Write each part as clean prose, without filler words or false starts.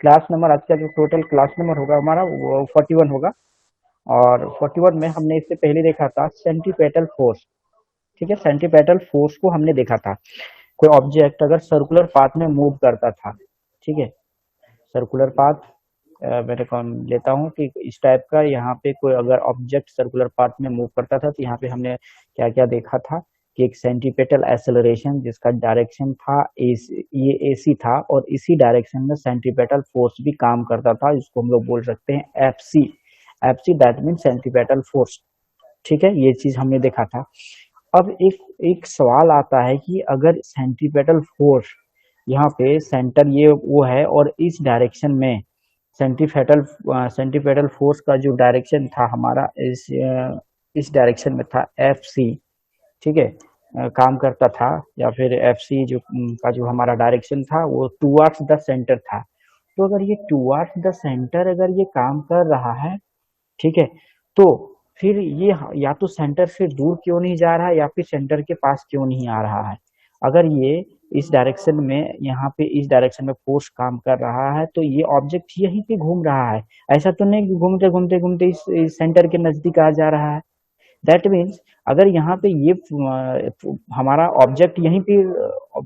Class number आज का जो टोटल क्लास नंबर होगा हमारा वो 41 होगा। और 41 में हमने इससे पहले देखा था सेंटीपेटल फोर्स। ठीक है, सेंटीपेटल फोर्स को हमने देखा था। कोई ऑब्जेक्ट अगर सर्कुलर पाथ में मूव करता था, ठीक है, सर्कुलर पाथ मैंने कौन लेता हूँ कि इस टाइप का, यहाँ पे कोई अगर ऑब्जेक्ट सर्कुलर पाथ में मूव करता था तो यहाँ पे हमने क्या क्या देखा था कि एक सेंटीपेटल एक्सेलरेशन जिसका डायरेक्शन था ये एसी था, और इसी डायरेक्शन में सेंटीपेटल फोर्स भी काम करता था, जिसको हम लोग बोल सकते हैं FC. FC that mean centripetal force. ठीक है, ये चीज हमने देखा था। अब एक एक सवाल आता है कि अगर सेंटीपेटल फोर्स यहाँ पे सेंटर ये वो है, और इस डायरेक्शन में सेंटीपेटल सेंटीपेटल फोर्स का जो डायरेक्शन था हमारा इस डायरेक्शन में था एफ सी। ठीक है, काम करता था, या फिर एफ सी जो का जो हमारा डायरेक्शन था वो टूवर्ड्स द सेंटर था। तो अगर ये टूवर्ड्स द सेंटर अगर ये काम कर रहा है, ठीक है, तो फिर ये या तो सेंटर से दूर क्यों नहीं जा रहा है, या फिर सेंटर के पास क्यों नहीं आ रहा है। अगर ये इस डायरेक्शन में, यहाँ पे इस डायरेक्शन में फोर्स काम कर रहा है, तो ये ऑब्जेक्ट यहीं पे घूम रहा है। ऐसा तो नहीं कि घूमते घूमते घूमते इस सेंटर के नजदीक आ जा रहा है। दैट मीन्स अगर यहाँ पे ये हमारा ऑब्जेक्ट यहीं पे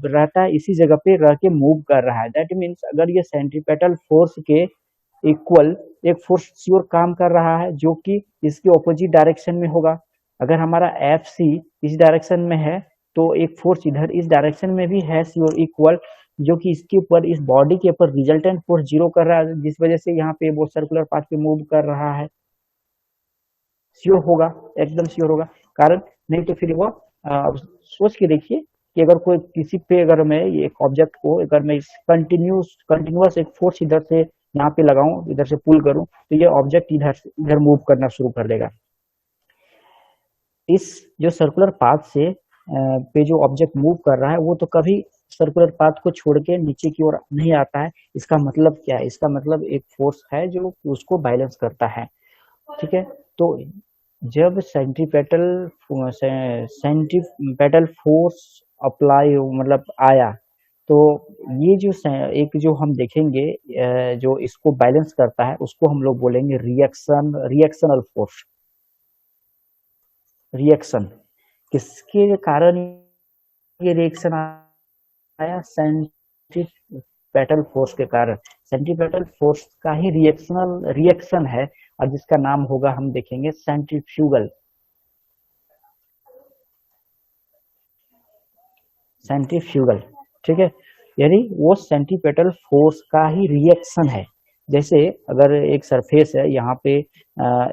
रहता है, इसी जगह पे रह के मूव कर रहा है, दैट मीन्स अगर ये सेंट्रीपेटल फोर्स के इक्वल एक फोर्स श्योर काम कर रहा है, जो कि इसके ऑपोजिट डायरेक्शन में होगा। अगर हमारा एफ सी इस डायरेक्शन में है, तो एक फोर्स इधर इस डायरेक्शन में भी है श्योर इक्वल, जो कि इसके ऊपर इस बॉडी के ऊपर रिजल्टेंट फोर्स जीरो कर रहा है, जिस वजह से यहाँ पे वो सर्कुलर पाथ पे मूव कर रहा है। श्योर होगा, एकदम श्योर होगा। कारण नहीं तो फिर वो सोच के देखिए कि अगर कोई किसी पे अगर मैं एक ऑब्जेक्ट को अगर मैं कंटिन्यूअस एक फोर्स इधर से यहाँ पे लगाऊं, इधर से पुल करूं, तो ये ऑब्जेक्ट इधर से इधर मूव करना शुरू कर देगा। इस जो सर्कुलर पाथ से पे जो ऑब्जेक्ट मूव कर रहा है वो तो कभी सर्कुलर पाथ को छोड़ के नीचे की ओर नहीं आता है। इसका मतलब क्या है? इसका मतलब एक फोर्स है जो उसको बैलेंस करता है। ठीक है, तो जब सेंटीपेटल फोर्स अप्लाई मतलब आया, तो ये जो एक जो हम देखेंगे जो इसको बैलेंस करता है उसको हम लोग बोलेंगे रिएक्शनल फोर्स। रिएक्शन किसके कारण ये रिएक्शन आया? सेंटीपेटल फोर्स के कारण। सेंटीपेटल फोर्स का ही रिएक्शन है, और जिसका नाम होगा हम देखेंगे सेंट्रीफ्यूगल। सेंट्रीफ्यूगल, ठीक है, यानी वो सेंटीपेटल फोर्स का ही रिएक्शन है। जैसे अगर एक सरफेस है यहाँ पे,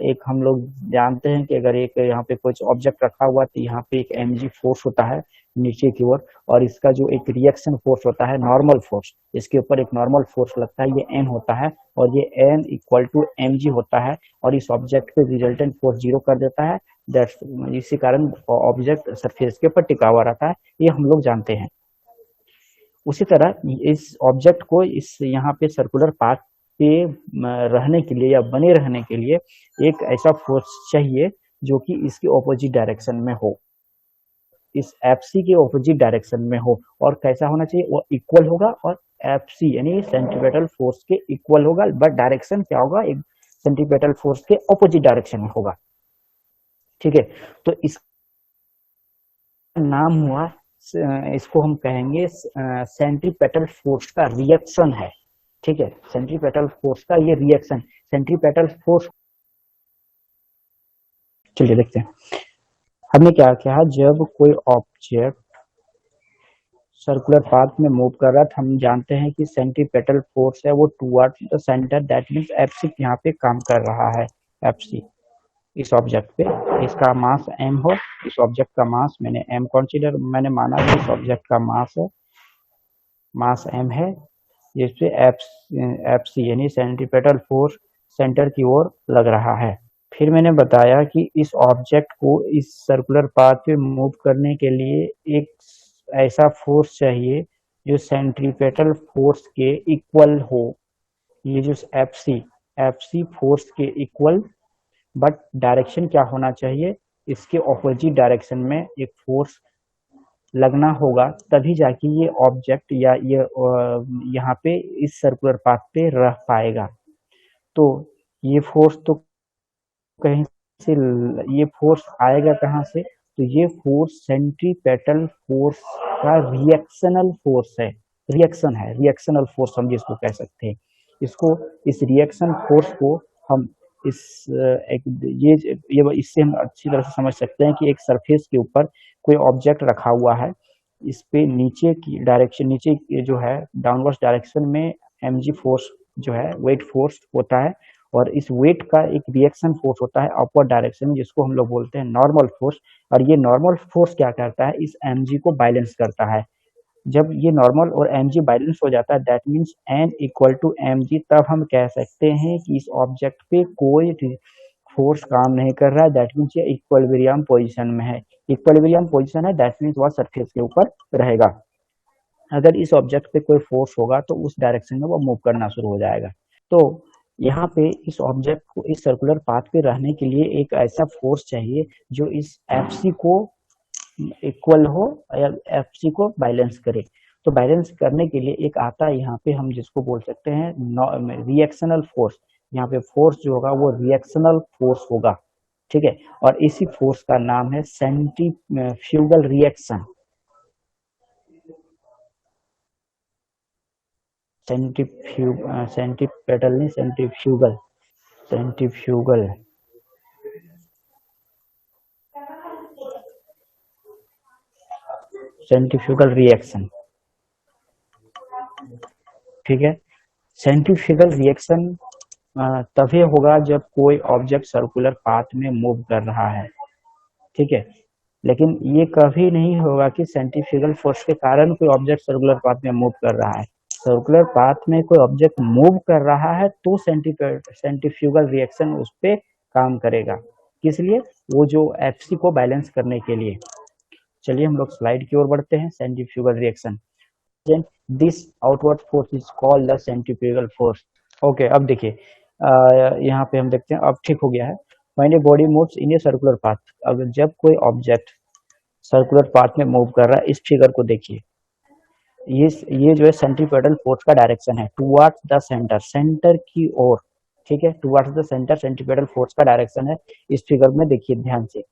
एक हम लोग जानते हैं कि अगर एक यहाँ पे कुछ ऑब्जेक्ट रखा हुआ तो यहाँ पे एक एमजी फोर्स होता है नीचे की ओर, और इसका जो एक रिएक्शन फोर्स होता है नॉर्मल फोर्स, इसके ऊपर एक नॉर्मल फोर्स लगता है, ये एन होता है, और ये N equal to M G होता है, और इस ऑब्जेक्ट पे रिजल्टेंट फोर्स जीरो कर देता है। इसी कारण ऑब्जेक्ट सरफेस के ऊपर टिका हुआ रहता है, ये हम लोग जानते हैं। उसी तरह इस ऑब्जेक्ट को इस यहाँ पे सर्कुलर पाथ पे रहने के लिए या बने रहने के लिए एक ऐसा फोर्स चाहिए जो कि इसके ऑपोजिट डायरेक्शन में हो, इस एफ सी के ऑपोजिट डायरेक्शन में हो। और कैसा होना चाहिए? वो इक्वल होगा, और एफ सी यानी सेंटीपेटल फोर्स के इक्वल होगा, बट डायरेक्शन क्या होगा? एक सेंटीपेटल फोर्स के ऑपोजिट डायरेक्शन में होगा। ठीक है, तो इसका नाम हुआ, इसको हम कहेंगे सेंट्रीपेटल फोर्स का रिएक्शन है। ठीक है, सेंट्रीपेटल फोर्स का ये रिएक्शन, सेंट्रीपेटल फोर्स। चलिए देखते हैं हमने क्या किया। जब कोई ऑब्जेक्ट सर्कुलर पाथ में मूव कर रहा है, हम जानते हैं कि सेंट्रीपेटल फोर्स है वो toward the centre, that means F C यहाँ पे काम कर रहा है। एफ सी इस ऑब्जेक्ट पे, इसका मास m हो, इस ऑब्जेक्ट का मास मैंने m कंसीडर मैंने माना कि इस ऑब्जेक्ट का मास m है, जिसपे एफ सी यानी सेंट्रीपेटल फोर्स सेंटर की ओर लग रहा है। फिर मैंने बताया कि इस ऑब्जेक्ट को इस सर्कुलर पाथ पे मूव करने के लिए एक ऐसा फोर्स चाहिए जो सेंट्रीपेटल फोर्स के इक्वल हो। ये जो एफ सी फोर्स के इक्वल, बट डायरेक्शन क्या होना चाहिए? इसके ऑपोजिट डायरेक्शन में एक फोर्स लगना होगा तभी जाके ये ऑब्जेक्ट या ये यहाँ पे इस सर्कुलर पाथ पे रह पाएगा। तो ये फोर्स तो कहीं से ये फोर्स आएगा कहाँ से? तो ये फोर्स सेंट्रीपेटल फोर्स का रिएक्शनल फोर्स है, रिएक्शनल फोर्स हम जिसको कह सकते हैं। इसको इस रिएक्शन फोर्स को हम इस एक ये इससे हम अच्छी तरह से समझ सकते हैं कि एक सरफेस के ऊपर कोई ऑब्जेक्ट रखा हुआ है, इस पे नीचे की डायरेक्शन, नीचे जो है डाउनवर्ड डायरेक्शन में mg फोर्स जो है वेट फोर्स होता है, और इस वेट का एक रिएक्शन फोर्स होता है अपवर्ड डायरेक्शन में जिसको हम लोग बोलते हैं नॉर्मल फोर्स। और ये नॉर्मल फोर्स क्या करता है? इस mg को बैलेंस करता है। जब ये नॉर्मल और mg बैलेंस हो जाता है that means n equal to mg, तब हम कह सकते हैं कि इस ऑब्जेक्ट पे कोई फोर्स काम नहीं कर रहा है, दैट मीन्स ये इक्विलिब्रियम पोजीशन में है। इक्विलिब्रियम पोजीशन है दैट मीन्स वह सरफेस के ऊपर रहेगा। अगर इस ऑब्जेक्ट पे कोई फोर्स होगा तो उस डायरेक्शन में वो मूव करना शुरू हो जाएगा। तो यहाँ पे इस ऑब्जेक्ट को इस सर्कुलर पाथ पे रहने के लिए एक ऐसा फोर्स चाहिए जो इस एफसी को इक्वल हो या एफसी को बैलेंस करे। तो बैलेंस करने के लिए एक आता है यहाँ पे, हम जिसको बोल सकते हैं रिएक्शनल फोर्स। यहाँ पे फोर्स जो होगा वो रिएक्शनल फोर्स होगा, ठीक है। और इसी फोर्स का नाम है सेंट्रीफ्यूगल रिएक्शन। सेंट्रीपेटल नहीं, सेंट्रीफ्यूगल, सेंट्रीफ्यूगल सेंट्रीफ्यूगल रिएक्शन, ठीक है। सेंट्रीफ्यूगल रिएक्शन तभी होगा जब कोई ऑब्जेक्ट सर्कुलर पाथ में मूव कर रहा है, ठीक है। लेकिन ये कभी नहीं होगा कि सेंट्रीफ्यूगल फोर्स के कारण कोई ऑब्जेक्ट सर्कुलर पाथ में मूव कर रहा है। सर्कुलर पाथ में कोई ऑब्जेक्ट मूव कर रहा है तो सेंट्रीफ्यूगल रिएक्शन उस पर काम करेगा। किस लिए? वो जो एफसी को बैलेंस करने के लिए। चलिए हम लोग स्लाइड की ओर बढ़ते हैं। Centrifugal reaction, this outward force is called the centrifugal force. Okay, अब देखिए यहाँ पे हम देखते हैं, अब ठीक हो गया है। When a body moves in a circular path, अगर जब कोई ऑब्जेक्ट सर्कुलर पाथ में मूव कर रहा है, इस फिगर को देखिए, ये जो है सेंट्रीपेटल फोर्स का डायरेक्शन है टुवर्ड्स द सेंटर, सेंटर की ओर, ठीक है। Towards the centre centripetal force का डायरेक्शन है, इस फिगर में देखिए ध्यान से।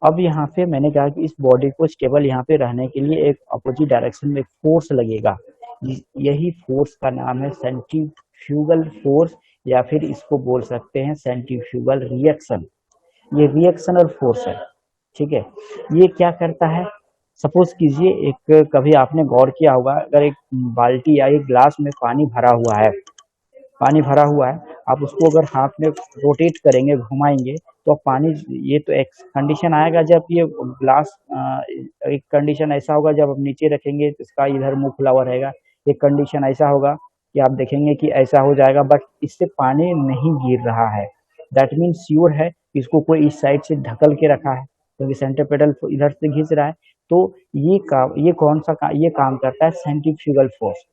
अब यहाँ पे मैंने कहा कि इस बॉडी को स्टेबल यहाँ पे रहने के लिए एक अपोजिट डायरेक्शन में फोर्स लगेगा, यही फोर्स का नाम है सेंट्रीफ्यूगल फोर्स, या फिर इसको बोल सकते हैं सेंट्रीफ्यूगल रिएक्शन। ये रिएक्शनल फोर्स है, ठीक है। ये क्या करता है? सपोज कीजिए, एक कभी आपने गौर किया होगा, अगर एक बाल्टी या एक ग्लास में पानी भरा हुआ है, पानी भरा हुआ है, आप उसको अगर हाथ में रोटेट करेंगे, घुमाएंगे, तो पानी, ये तो एक कंडीशन आएगा जब ये ग्लास, एक कंडीशन ऐसा होगा जब आप नीचे रखेंगे तो इसका इधर मुंह खुला हुआ रहेगा। एक कंडीशन ऐसा होगा कि आप देखेंगे कि ऐसा हो जाएगा, बट इससे पानी नहीं गिर रहा है, दैट मीन श्योर है इसको कोई इस साइड से ढकल के रखा है क्योंकि सेंट्रीपेटल इधर से खींच रहा है। तो ये कौन सा ये काम करता है? सेंट्रीफ्यूगल फोर्स,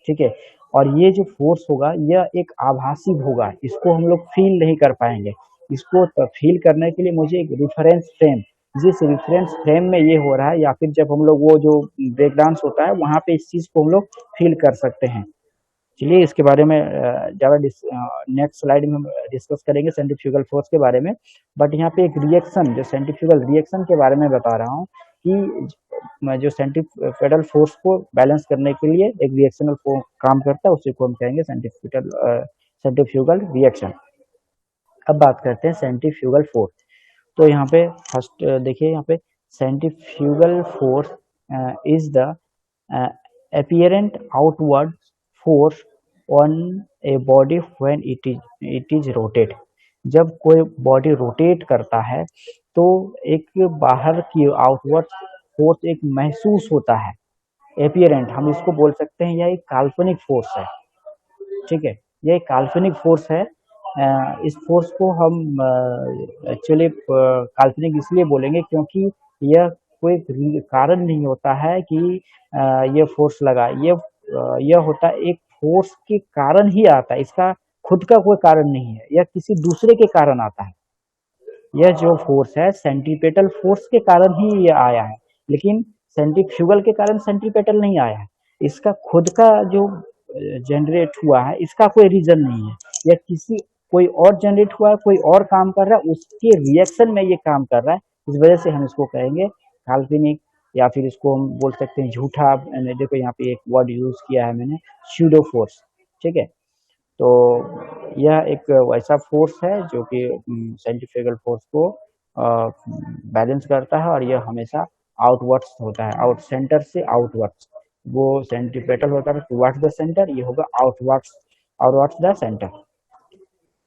ठीक है। और ये जो फोर्स होगा यह एक आभासी होगा, इसको हम लोग फील नहीं कर पाएंगे। इसको फील करने के लिए मुझे एक रिफरेंस फ्रेम, जिस रिफरेंस फ्रेम में ये हो रहा है, या फिर जब हम लोग वो जो ब्रेक डांस होता है वहां पे इस चीज को हम लोग फील कर सकते हैं। चलिए इसके बारे में ज़्यादा नेक्स्ट स्लाइड में हम डिस्कस करेंगे सेंट्रीफ्यूगल फोर्स के बारे में। बट यहाँ पे एक रिएक्शन, जो सेंट्रीफ्यूगल रिएक्शन के बारे में बता रहा हूँ कि जो सेंट्रीपेटल फोर्स को बैलेंस करने के लिए एक रिएक्शनल काम करता है, उसी को हम कहेंगे सेंट्रीफ्यूगल रिएक्शन। अब बात करते हैं सेंट्रीफ्यूगल फोर्स। तो यहाँ पे फर्स्ट देखिए, यहाँ पे centrifugal force is the apparent outward force on a body when it is rotate। जब कोई बॉडी रोटेट करता है तो एक बाहर की आउटवर्ड फोर्स एक महसूस होता है, एपियरेंट हम इसको बोल सकते हैं, यह एक काल्पनिक फोर्स है, ठीक है। यह एक काल्पनिक फोर्स है। इस फोर्स को हम एक्चुअली काल्पनिक इसलिए बोलेंगे क्योंकि यह कोई कारण नहीं होता है कि यह फोर्स लगा, यह होता है एक फोर्स के कारण ही आता है, इसका खुद का कोई कारण नहीं है, यह किसी दूसरे के कारण आता है। यह जो फोर्स है सेंट्रीपेटल फोर्स के कारण ही ये आया है, लेकिन सेंट्रीफ्यूगल के कारण सेंट्रीपेटल नहीं आया है, इसका खुद का जो जनरेट हुआ है इसका कोई रीजन नहीं है, या किसी कोई और जनरेट हुआ है, कोई और काम कर रहा है, उसके रिएक्शन में ये काम कर रहा है, इस वजह से हम इसको कहेंगे काल्पनिक, या फिर इसको हम बोल सकते हैं झूठा। देखो यहाँ पे एक वर्ड यूज किया है मैंने, स्यूडो फोर्स। ठीक है, तो यह एक वैसा फोर्स है जो कि सेंट्रीफ्यूगल फोर्स को बैलेंस करता है, और यह हमेशा आउटवर्ड्स होता है, आउट सेंटर से आउटवर्ड्स। वो सेंट्रीपेटल होता है टुवर्ड्स द सेंटर, ये होगा आउटवर्ड्स, आउटवर्ड्स द सेंटर।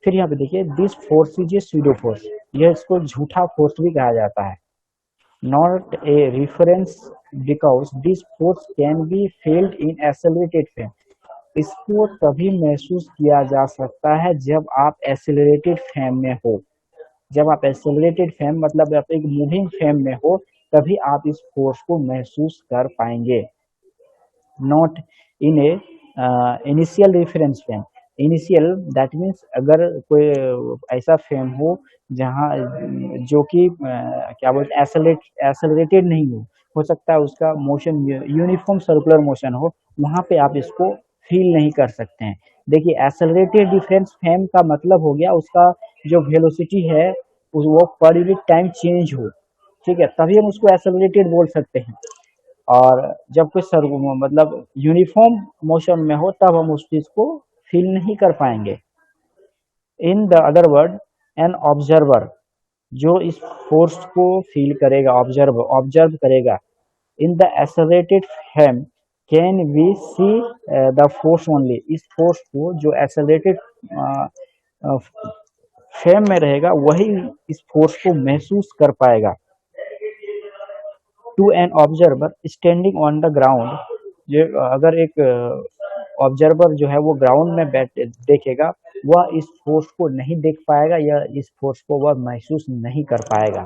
फिर यहाँ पे देखिए, this force is a pseudo force, यह इसको झूठा फोर्स भी कहा जाता है। Not a reference because this force can be failed in accelerated frame, इसको तभी महसूस किया जा सकता है जब आप एक्सेलरेटेड फ्रेम में हो। जब आप एक्सेलरेटेड फ्रेम मतलब आप एक मूविंग फ्रेम में हो, तभी आप इस फोर्स को महसूस कर पाएंगे। Not in A initial reference frame, initial that means अगर कोई ऐसा फ्रेम हो जहाँ जो कि क्या बोलते हैं एक्सेलरेटेड नहीं हो सकता है उसका मोशन यूनिफॉर्म सर्कुलर मोशन हो, वहाँ पे आप इसको फील नहीं कर सकते हैं। देखिए, एक्सेलरेटेड डिफरेंस फ्रेम का मतलब हो गया उसका जो वेलोसिटी है वो पर यूनिट टाइम चेंज हो, ठीक है, तभी हम उसको एक्सेलरेटेड बोल सकते हैं। और जब कोई सर मतलब यूनिफॉर्म मोशन में हो तब हम उस चीज को फील नहीं कर पाएंगे। In the other word, an observer जो इस फोर्स को फील करेगा, ऑब्जर्व करेगा, in the accelerated frame can we see the force only, इस फोर्स को जो एक्सेलरेटेड फ्रेम में रहेगा वही इस फोर्स को महसूस कर पाएगा। To an observer standing on the ground, जो अगर एक ऑब्जर्वर जो है वो ग्राउंड में बैठ देखेगा, वह इस फोर्स को नहीं देख पाएगा या इस फोर्स को वह महसूस नहीं कर पाएगा।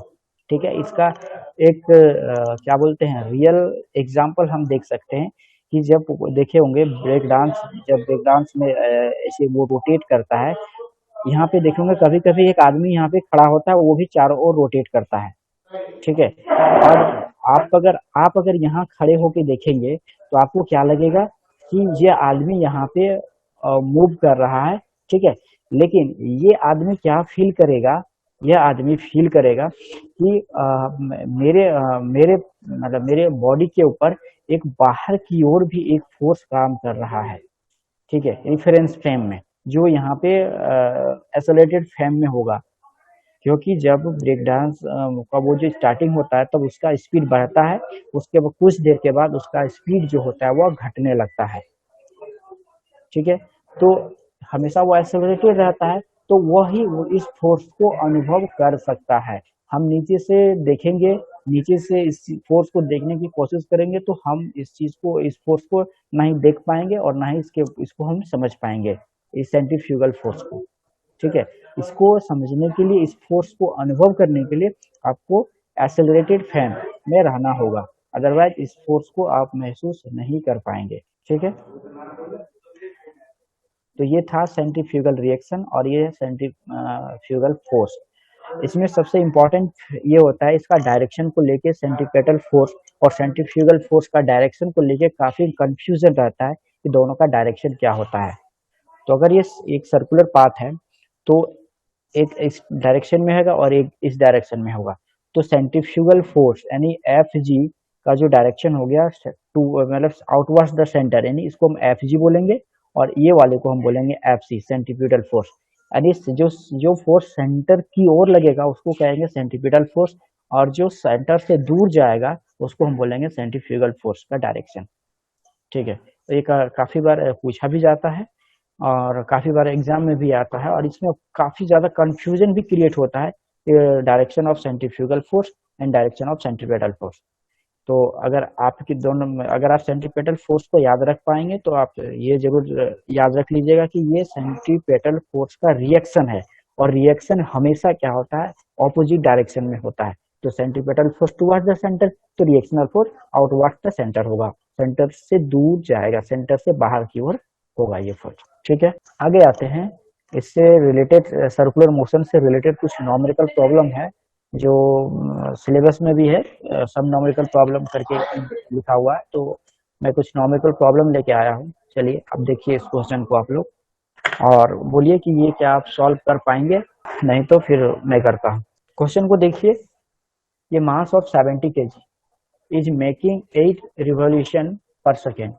ठीक है, इसका एक क्या बोलते हैं रियल एग्जाम्पल हम देख सकते हैं कि जब देखे होंगे ब्रेक डांस, जब ब्रेक डांस में ऐसे वो रोटेट करता है, यहाँ पे देखेंगे कभी कभी एक आदमी यहाँ पे खड़ा होता है, वो भी चारों ओर रोटेट करता है। ठीक है, और आप अगर यहाँ खड़े होके देखेंगे तो आपको क्या लगेगा कि ये आदमी यहाँ पे मूव कर रहा है। ठीक है, लेकिन ये आदमी क्या फील करेगा, यह आदमी फील करेगा कि मेरे मतलब मेरे बॉडी के ऊपर एक बाहर की ओर भी एक फोर्स काम कर रहा है। ठीक है, रिफरेंस फ्रेम में, जो यहाँ पे एक्सेलरेटेड फ्रेम में होगा, क्योंकि जब ब्रेक डांस का वो जो स्टार्टिंग होता है तब उसका स्पीड बढ़ता है, उसके बाद कुछ देर के बाद उसका स्पीड जो होता है वो घटने लगता है। ठीक है, तो हमेशा वो एक्सेलरेटेड रहता है, तो वही वो इस फोर्स को अनुभव कर सकता है। हम नीचे से देखेंगे, नीचे से इस फोर्स को देखने की कोशिश करेंगे तो हम इस फोर्स को ना ही देख पाएंगे और ना ही इसको हम समझ पाएंगे, इस सेंट्रीफ्यूगल फोर्स को। ठीक है, इसको समझने के लिए, इस फोर्स को अनुभव करने के लिए आपको एक्सेलरेटेड फ्रेम में रहना होगा, अदरवाइज इस फोर्स को आप महसूस नहीं कर पाएंगे। ठीक है, तो ये था सेंट्रीफ्यूगल रिएक्शन और ये सेंट्रीफ्यूगल फोर्स। इसमें सबसे इम्पोर्टेंट ये होता है इसका डायरेक्शन को लेके, सेंट्रीपेटल फोर्स और सेंट्रीफ्यूगल फोर्स का डायरेक्शन को लेके काफी कंफ्यूजन रहता है कि दोनों का डायरेक्शन क्या होता है। तो अगर ये एक सर्कुलर पाथ है तो एक इस डायरेक्शन में होगा और एक इस डायरेक्शन में होगा, तो सेंट्रीफ्यूगल फोर्स यानी एफ जी का जो डायरेक्शन हो गया टू मतलब आउटवर्ड्स द सेंटर, यानी इसको हम एफ जी बोलेंगे और ये वाले को हम बोलेंगे एफ सी, सेंट्रीपिटल फोर्स। यानी जो जो फोर्स सेंटर की ओर लगेगा उसको कहेंगे सेंट्रीपिटल फोर्स, और जो सेंटर से दूर जाएगा उसको हम बोलेंगे सेंट्रीफ्यूगल फोर्स का डायरेक्शन। ठीक है, तो ये काफी बार पूछा भी जाता है और काफी बार एग्जाम में भी आता है, और इसमें काफी ज्यादा कंफ्यूजन भी क्रिएट होता है direction of centrifugal force and direction of centripetal force. तो अगर आप सेंट्रीपेटल फोर्स को याद रख पाएंगे तो आप ये जरूर याद रख लीजिएगा कि ये सेंट्रीपेटल फोर्स का रिएक्शन है, और रिएक्शन हमेशा क्या होता है, ऑपोजिट डायरेक्शन में होता है। तो centripetal force towards the centre, तो reactional force outwards the centre होगा, सेंटर से दूर जाएगा, सेंटर से बाहर की ओर होगा ये फोर्स। ठीक है, आगे आते हैं, इससे रिलेटेड सर्कुलर मोशन से रिलेटेड कुछ न्यूमेरिकल प्रॉब्लम है जो सिलेबस में भी है, सब नॉमेरिकल प्रॉब्लम करके लिखा हुआ है, तो मैं कुछ नॉमेरिकल प्रॉब्लम लेके आया हूँ। चलिए अब देखिए इस क्वेश्चन को आप लोग, और बोलिए कि ये क्या आप सॉल्व कर पाएंगे, नहीं तो फिर मैं करता हूँ। क्वेश्चन को देखिए, ये mass of 70 KG is making 8 revolution पर सेकेंड।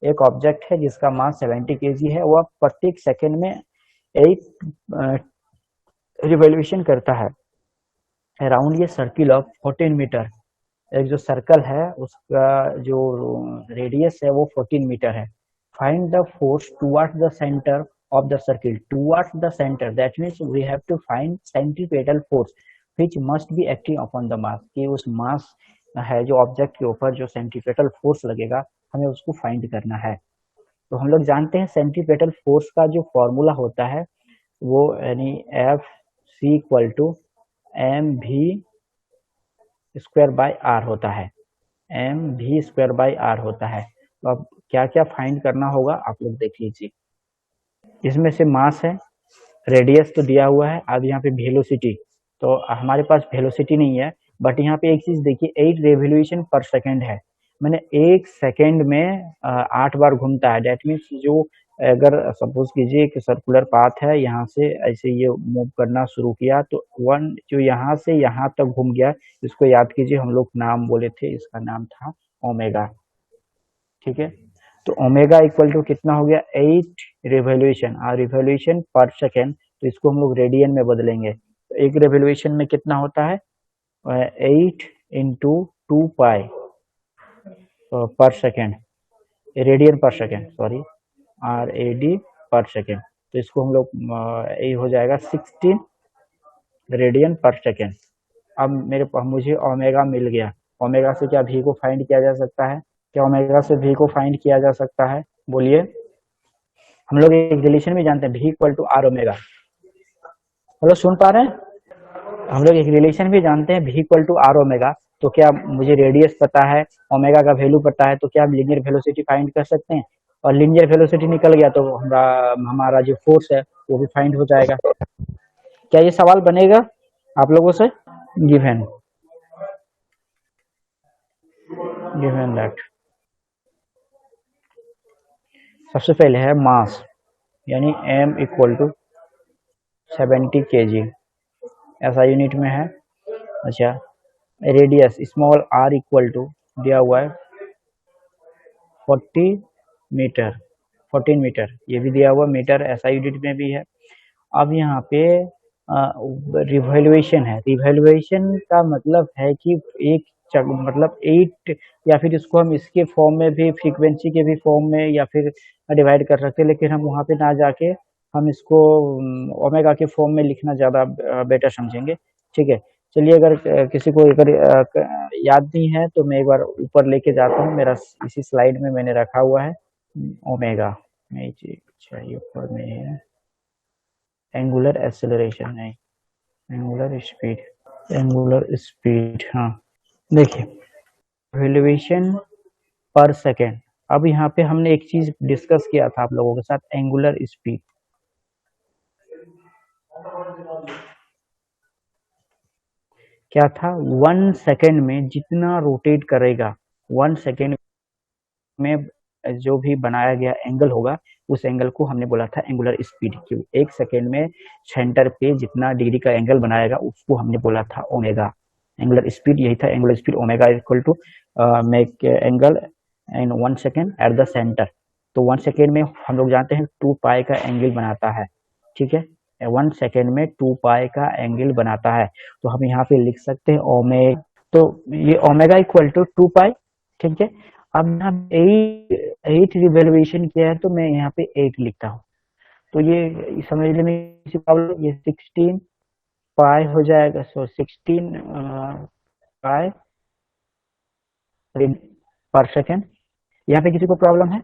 एक ऑब्जेक्ट है जिसका मास 70 केजी है, वह प्रत्येक सेकेंड में 8 रिवॉल्यूशन करता है अराउंड ये सर्किल ऑफ 14 मीटर। एक जो सर्कल है उसका जो रेडियस है वो 14 मीटर है। Find the force towards the centre of the circle, towards the centre, that means we have to find centripetal force which must be acting upon the mass, कि उस मास है जो ऑब्जेक्ट के ऊपर जो सेंट्रीपेटल फोर्स लगेगा हमें उसको फाइंड करना है। तो हम लोग जानते हैं सेंट्रीपेटल फोर्स का जो फॉर्मूला होता है वो यानी F C equal to M V square by R होता है, M V square by R होता है। तो अब क्या क्या फाइंड करना होगा आप लोग देख लीजिए। इसमें से मास है, रेडियस तो दिया हुआ है, अब यहाँ पे वेलोसिटी, तो हमारे पास वेलोसिटी नहीं है, बट यहाँ पे एक चीज देखिए 8 रेवोल्यूशन पर सेकेंड है, मैंने एक सेकेंड में 8 बार घूमता है। डेट मीन्स जो अगर सपोज कीजिए कि सर्कुलर पाथ है, यहाँ से ऐसे ये मूव करना शुरू किया तो वन जो यहाँ से यहाँ तक घूम गया, इसको याद कीजिए, हम लोग नाम बोले थे, इसका नाम था ओमेगा। ठीक है, तो ओमेगा इक्वल टू कितना हो गया 8 रिवॉल्यूशन, और रिवॉल्यूशन पर सेकेंड, तो इसको हम लोग रेडियन में बदलेंगे। तो एक रिवॉल्यूशन में कितना होता है 8 into 2 pi per second, radian per second, sorry, R A D per second. तो इसको हम लोग ये हो जाएगा 16 रेडियन पर सेकेंड। अब मेरे पास मुझे ओमेगा मिल गया। ओमेगा से क्या भी को फाइंड किया जा सकता है? क्या ओमेगा से भी को फाइंड किया जा सकता है? बोलिए। हम लोग एक रिलेशन में जानते हैं भी equal to R omega. Hello, सुन पा रहे हैं? हम लोग एक रिलेशन भी जानते हैं भी इक्वल टू आर ओमेगा। तो क्या मुझे रेडियस पता है, ओमेगा का वैल्यू पता है, तो क्या हम लीनियर वेलोसिटी फाइंड कर सकते हैं? और लीनियर वेलोसिटी निकल गया तो हमारा जो फोर्स है वो भी फाइंड हो जाएगा। क्या ये सवाल बनेगा आप लोगों से? गिवन गिवन दैट सबसे पहले है मास, यानी m इक्वल टू 70 केजी, ऐसा यूनिट में है। अच्छा, radius small r equal to दिया हुआ है 40 मीटर, 14 मीटर, ये भी दिया हुआ मीटर, ऐसा यूनिट में भी है। अब यहाँ पे रिवैल्यूएशन है। रिवैल्यूएशन का मतलब है कि एक मतलब 8, या फिर इसको हम इसके फॉर्म में भी, फ्रीक्वेंसी के भी फॉर्म में या फिर डिवाइड कर सकते हैं, लेकिन हम वहाँ पे ना जाके हम इसको ओमेगा के फॉर्म में लिखना ज़्यादा बेटर समझेंगे। ठीक है, चलिए, अगर किसी को अगर याद नहीं है तो मैं एक बार ऊपर लेके जाता हूँ, मेरा इसी स्लाइड में मैंने रखा हुआ है ओमेगा। अच्छा, ये ऊपर में है एंगुलर एक्सेलरेशन, नहीं, एंगुलर स्पीड, एंगुलर स्पीड, हाँ। देखिए, वेल्युएशन पर सेकेंड। अब यहाँ पे हमने एक चीज डिस्कस किया था आप लोगों के साथ, एंगुलर स्पीड। क्या था? 1 सेकेंड में जितना रोटेट करेगा, 1 सेकेंड में जो भी बनाया गया एंगल होगा, उस एंगल को हमने बोला था एंगुलर स्पीड। क्यों? 1 सेकेंड में सेंटर पे जितना डिग्री का एंगल बनाएगा उसको हमने बोला था ओमेगा। एंगुलर स्पीड यही था, angular speed omega equal to make angle in 1 second at the centre. तो 1 सेकेंड में हम लोग जानते हैं 2 पाई का एंगल बनाता है। ठीक है, 1 सेकेंड में 2 पाई का एंगल बनाता है, तो हम यहाँ पे लिख सकते हैं ओमेगा। तो ये ओमेगा इक्वल टू 2 पाई। ठीक है, अब यहाँ 8 रिवोल्यूशन किया है तो मैं यहाँ पे 8 लिखता हूँ। तो ये समझने में किसी प्रॉब्लम, ये 16 पाई हो जाएगा, सो 16 पाई पर सेकेंड। यहाँ पे किसी को प्रॉब्लम है?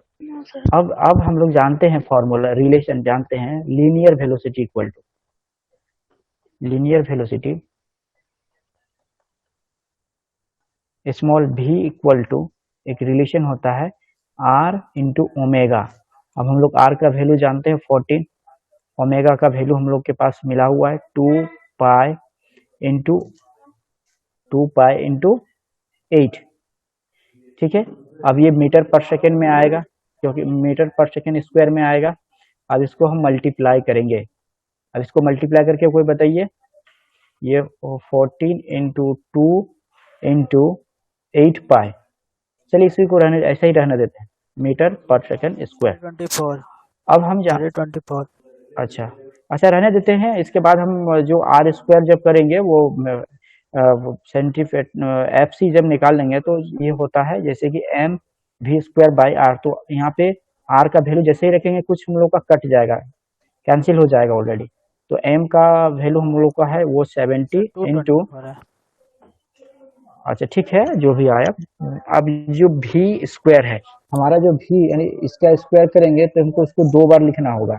अब हम लोग जानते हैं फॉर्मूला, रिलेशन जानते हैं, linear velocity equal to, linear velocity small v equal to, एक रिलेशन होता है r इंटू ओमेगा। अब हम लोग r का वैल्यू जानते हैं 14, ओमेगा का वैल्यू हम लोग के पास मिला हुआ है 2 पाई इंटू 2 पाई इंटू 8। ठीक है, अब ये मीटर पर सेकेंड में आएगा, क्योंकि मीटर पर सेकेंड स्क्वायर में आएगा। अब इसको हम मल्टीप्लाई करेंगे। अब इसको मल्टीप्लाई करके कोई बताइए, ये 14 इंटू 2 इंटू 8 पाई। चलिए इसी को रहने, ऐसा ही रहने देते हैं, मीटर पर सेकेंड स्क्वायर। 24। अब हम जा 24। अच्छा, अच्छा रहने देते हैं। इसके बाद हम जो आर स्क्वायर जब करेंगे वो सेंटीफेट एफ सी जब निकाल लेंगे तो ये होता है जैसे कि M V square by R. तो यहाँ पे आर का वैल्यू जैसे ही रखेंगे कुछ हम लोग का कट जाएगा, कैंसिल हो जाएगा ऑलरेडी। तो एम का वैल्यू हम लोग का है वो 70 इंटू, 224 है। अच्छा ठीक है जो भी आया। अब जो भी स्क्वायर है हमारा, जो भी यानी इसका स्क्वायर करेंगे तो हमको इसको 2 बार लिखना होगा।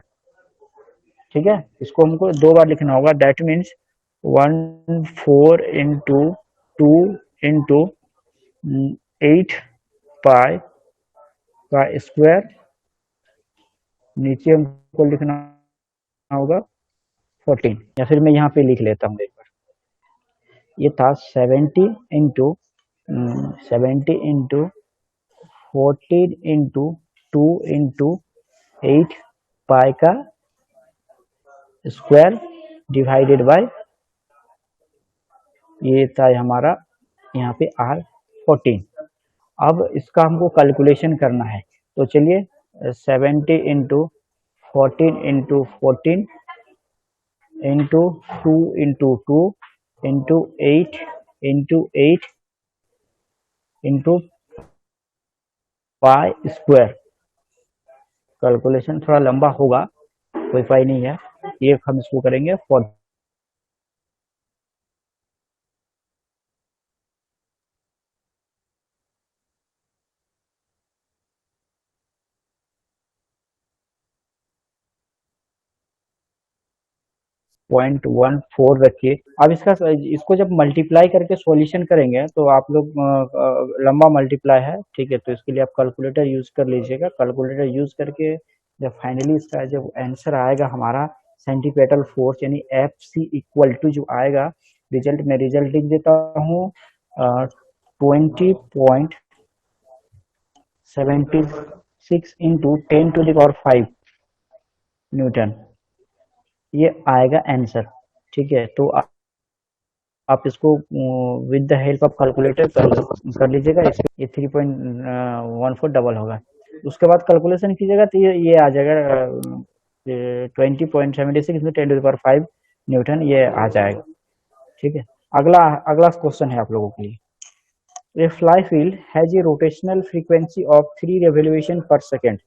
ठीक है, इसको हमको 2 बार लिखना होगा। दैट मीन्स 14 इंटू 2 इंटू 8 पाई का स्क्वायर, नीचे हमको लिखना होगा 14, या फिर मैं यहाँ पे लिख लेता हूँ एक बार। ये था 70 इंटू 14 इंटू 2 इंटू 8 पाई का स्क्वायर डिवाइडेड बाय, ये था हमारा यहाँ पे आर 14। अब इसका हमको कैलकुलेशन करना है, तो चलिए 70 into 14 into 14 into 2 into 2 into 8 into 8 into pi square. Calculation थोड़ा लंबा होगा, कोई पाई नहीं है, ये हम इसको करेंगे 0.14 रखिए। अब इसको जब मल्टीप्लाई करके सॉल्यूशन करेंगे तो आप लोग लंबा मल्टीप्लाई है, ठीक है, तो इसके लिए आप कैलकुलेटर यूज कर लीजिएगा। कैलकुलेटर यूज करके जब फाइनली इसका जब आंसर आएगा हमारा सेंटीपेटल फोर्स यानी एफ सी इक्वल टू जो आएगा रिजल्ट में, रिजल्ट लिख देता हूँ 20.76 इंटू 10⁵ न्यूटन, ये आएगा आंसर। ठीक है, तो आप इसको with the help of calculator कर लीजिएगा। ये 3.14 डबल होगा। उसके बाद कैलकुलेशन कीजिएगा तो ये आ जाएगा 20.76 में 10⁵ न्यूटन, ये आ जाएगा। ठीक है, अगला अगला क्वेश्चन है आप लोगों के लिए। A fly wheel has a rotational frequency of 3 revolution per second.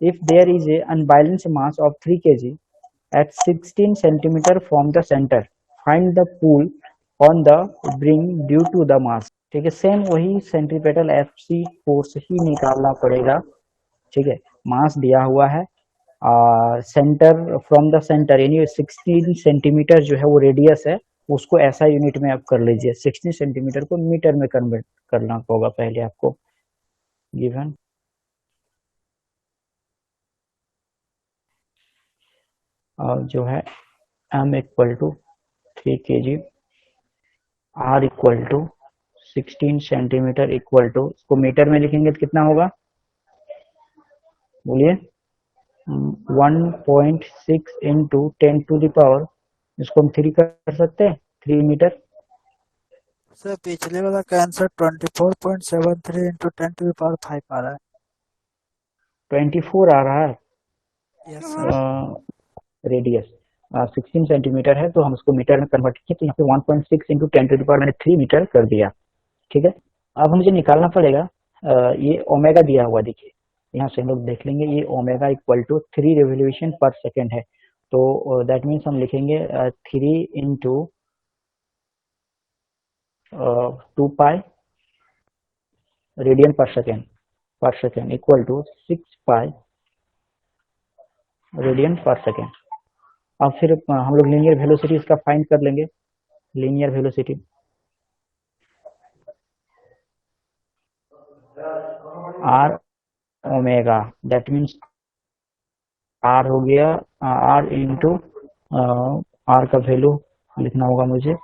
If there is a unbalanced mass of 3 kg at 16 centimeter from the center, find the pull on the spring due to the mass। ठीक है, same वही centripetal F C force ही निकालना पड़ेगा। ठीक है, मास दिया हुआ है, सेंटर फ्रॉम द सेंटर यानी 16 सेंटीमीटर जो है वो रेडियस है, उसको ऐसा यूनिट में आप कर लीजिए। 16 सेंटीमीटर को मीटर में कन्वर्ट करना होगा पहले आपको। गिवन और जो है m equal to 3 kg, r equal to 16 centimetre equal to, इसको मीटर में लिखेंगे तो कितना होगा बोलिए? 1.6 इंटू 10⁻, इसको हम 3 कर सकते हैं, 3 मीटर। सर पिछले वाला का आंसर 24.73 इंटू 10⁵ आ रहा है। 24 आ रहा है यस सर। रेडियस, 16 सेंटीमीटर है तो हम उसको मीटर में कन्वर्ट किए तो यहाँ पे 1.6 इंटू 10⁻ मैंने 3 मीटर कर दिया। ठीक है, अब मुझे निकालना पड़ेगा ये ओमेगा दिया हुआ, देखिए यहाँ से हम लोग देख लेंगे, ये omega equal to 3 revolution per second है। तो दैट मीन्स हम लिखेंगे 3 into 2 pi radian per second equal to 6 pi radian per second. अब फिर हम लोग लीनियर वेलोसिटी इसका फाइंड कर लेंगे। Linear velocity R omega, that means R हो गया, आर इंटू आर का वैल्यू लिखना होगा मुझे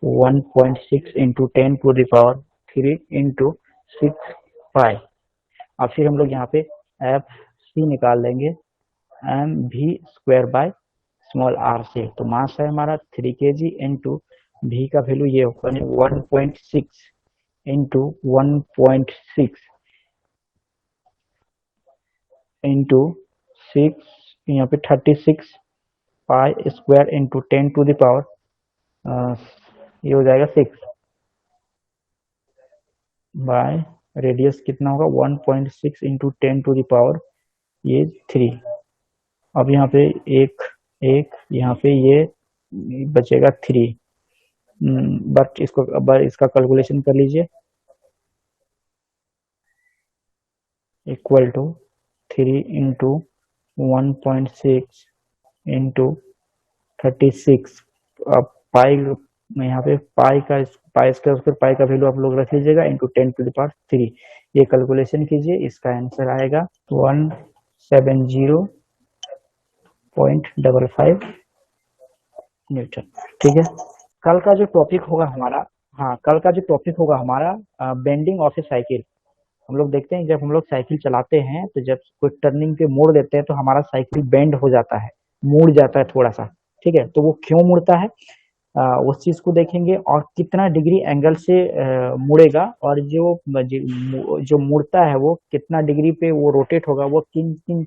1.6 इंटू 10⁻³ इंटू 6 पाई। अब फिर हम लोग यहाँ पे एफ सी निकाल लेंगे M V square by small R से। तो मास है हमारा 3 kg इंटू भी का वैल्यू ये होगा 1.6 इंटू 1.6 इंटू 6, यहाँ पे 36 पाई स्क्वायर इंटू 10⁻, ये हो जाएगा 6 बाय रेडियस कितना होगा 1.6 इंटू 10⁻, ये 3। अब यहाँ पे एक एक यहाँ पे ये बचेगा 3, बट इसको अब इसका कैलकुलेशन कर लीजिए, इक्वल टू 3 इंटू 1.6 इंटू 36। अब पाई में यहाँ पे पाई स्क्वायर पाई का वैल्यू आप लोग रख लीजिएगा इंटू 10⁻3। ये कैलकुलेशन कीजिए, इसका आंसर आएगा 170.55 न्यूटन। ठीक है, कल का जो टॉपिक होगा हमारा, हाँ कल का जो टॉपिक होगा हमारा बेंडिंग ऑफ ए साइकिल। हम लोग देखते हैं जब हम लोग साइकिल चलाते हैं तो जब कोई टर्निंग पे मोड़ देते हैं तो हमारा साइकिल बेंड हो जाता है, मुड़ जाता है थोड़ा सा। ठीक है, तो वो क्यों मुड़ता है उस चीज को देखेंगे, और कितना डिग्री एंगल से मुड़ेगा, और जो मुड़ता है वो कितना डिग्री पे वो रोटेट होगा, वो किन किन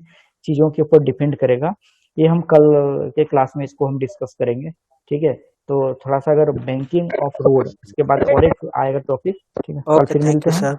चीजों के ऊपर डिपेंड करेगा। ये हम कल के क्लास में इसको हम डिस्कस करेंगे। ठीक है, तो थोड़ा सा अगर बैंकिंग ऑफ रोड, इसके बाद और एक आएगा टॉपिक। ठीक है, कल ओके, फिर थैंक मिलते यू हैं। सर।